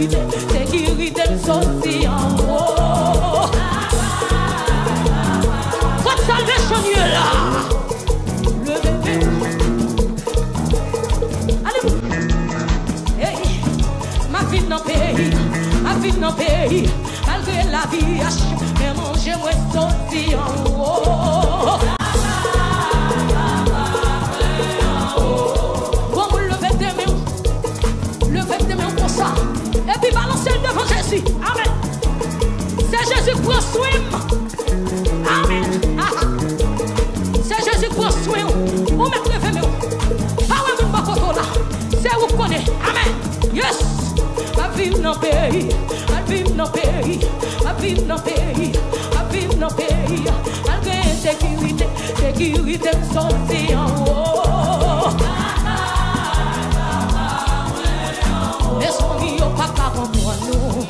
sécurité me sorti en haut. Votre salvation est là. Levez. Allez. Hey, ma vie dans le pays, malgré la vie, mais manger moi sorti en haut. Bon, levez tes mains pour ça. Et puis balancez devant Jésus. Amen. C'est Jésus qui prend soin. Amen. C'est Jésus qui prend soin. Vous mettez levez mes mains. Pas ouais, même pas photo là. C'est vous connaissez. Amen. Yes. Ma vie dans le pays. Ma vie dans le pays. Ma vie dans le pays. Ma vie dans le pays. Malgré sécurité sortie en haut. Mais son vie au papa pour moi nous.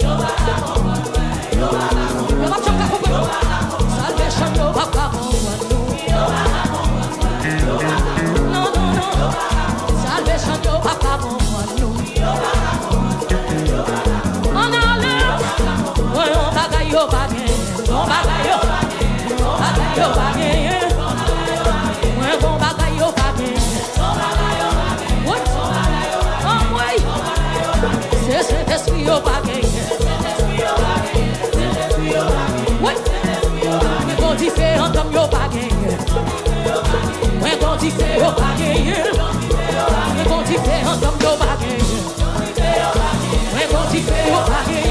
Salvation au papa pour moi nous. Non. Salvation au papa pour moi nous. On enlève. On bagaille au bagaille. On bagaille au bagaille. On bagaille au bagaille. On bagaille au bagaille. C'est cet esprit au bagaille. Oui. Mais quand il fait un homme au bagaille. Mais quand il fait au bagaille. Mais quand il fait un homme au bagaille. Mais quand il fait au bagaille.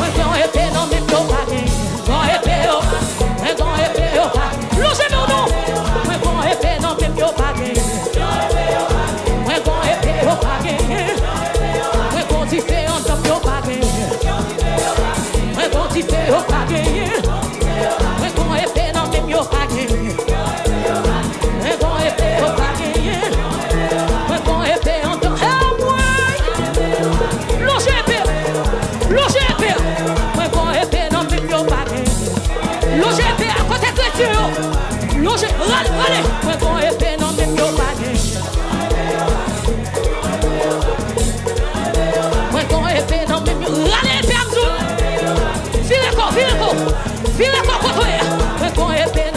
Mais quand il fait un homme au bagaille. Quand il fait au bagaille. Mais quand il fait au bagaille. Logez mon nom. Mais quand il fait un homme au bagaille. Mais quand il fait au bagaille. Quand il fait un homme au bagaille. Mais quand il fait au bagaille. Mais quand il fait un homme au bagaille. Mais quand il fait au bagaille. Mais quand il fait un homme. Logez père. Mais quand il fait un homme au bagaille. Logez père à côté de Dieu. Logez. Allez. Mais quand il fait un homme au bagaille. Allez, père, Vire encore, côté. Mais quand il fait